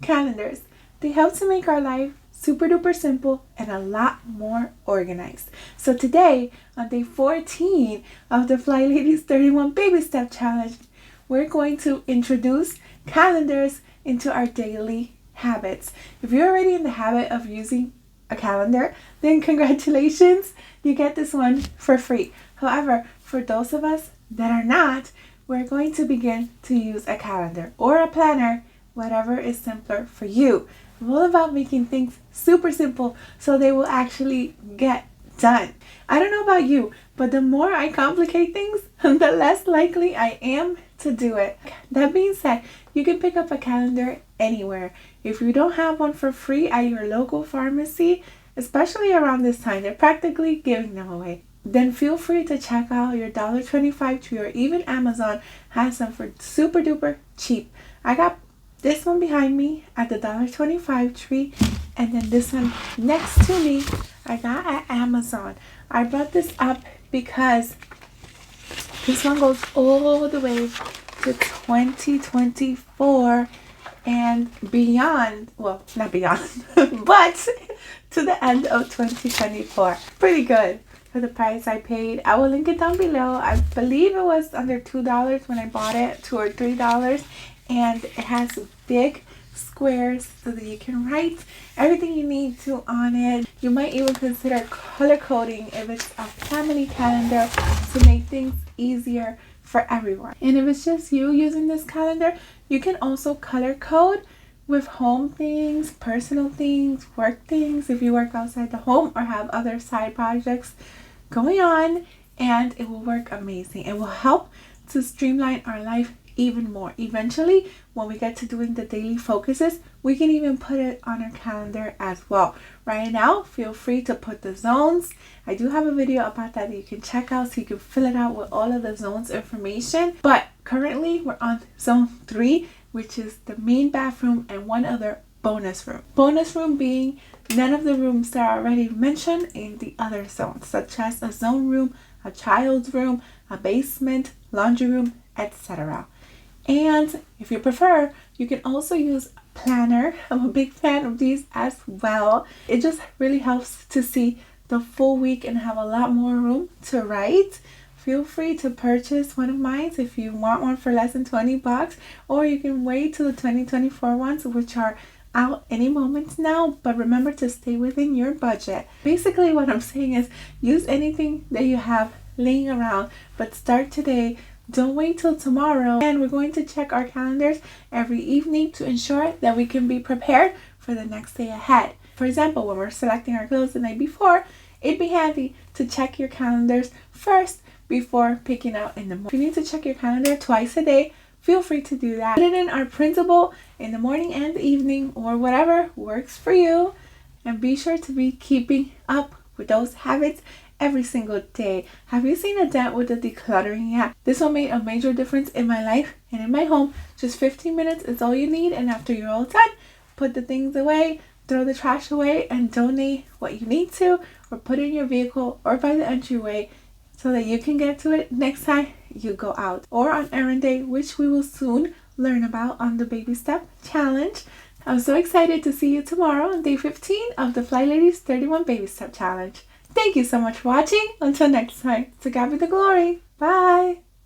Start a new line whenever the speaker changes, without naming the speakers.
calendars. They help to make our life super duper simple and a lot more organized. So today, on day 14 of the FlyLady's 31 Baby Step Challenge, we're going to introduce calendars into our daily habits. If you're already in the habit of using a calendar, then congratulations, you get this one for free. However, for those of us that are not, we're going to begin to use a calendar or a planner, whatever is simpler for you. I'm all about making things super simple so they will actually get done. I don't know about you, but the more I complicate things, the less likely I am to do it. That being said, you can pick up a calendar anywhere. If you don't have one for free at your local pharmacy, especially around this time, they're practically giving them away. Then feel free to check out your $1.25 tree, or even Amazon has some for super duper cheap. I got this one behind me at the $1.25 tree, and then this one next to me I got at Amazon. I brought this up because this one goes all the way to 2024 and beyond. Well, not beyond, but to the end of 2024. Pretty good for the price I paid. I will link it down below. I believe it was under $2 when I bought it, $2 or $3. And it has big squares so that you can write everything you need to on it. You might even consider color coding if it's a family calendar to make things easier for everyone. And if it's just you using this calendar, you can also color code with home things, personal things, work things, if you work outside the home or have other side projects going on, and it will work amazing. It will help to streamline our life even more. Eventually, when we get to doing the daily focuses, we can even put it on our calendar as well. Right now, feel free to put the zones. I do have a video about that you can check out so you can fill it out with all of the zones information. But currently, we're on zone 3, which is the main bathroom and one other bonus room. Bonus room being none of the rooms that are already mentioned in the other zones, such as a zone room, a child's room, a basement, laundry room, etc. And if you prefer, you can also use a planner. I'm a big fan of these as well. It just really helps to see the full week and have a lot more room to write. Feel free to purchase one of mine if you want one for less than $20, or you can wait till the 2024 ones, which are out any moment now. But remember to stay within your budget. Basically, what I'm saying is use anything that you have laying around, but start today. Don't wait till tomorrow. And we're going to check our calendars every evening to ensure that we can be prepared for the next day ahead. For example, when we're selecting our clothes the night before, it'd be handy to check your calendars first before picking out in the morning. If you need to check your calendar twice a day, feel free to do that. Put it in our printable in the morning and the evening, or whatever works for you. And be sure to be keeping up with those habits every single day. Have you seen a dent with the decluttering app? This one made a major difference in my life and in my home. Just 15 minutes is all you need, and after you're all done, put the things away, throw the trash away, and donate what you need to, or put it in your vehicle or by the entryway so that you can get to it next time you go out, or on errand day, which we will soon learn about on the Baby Step Challenge. I'm so excited to see you tomorrow on day 15 of the FlyLady's 31 Baby Step Challenge. Thank you so much for watching. Until next time, to God be the glory. Bye.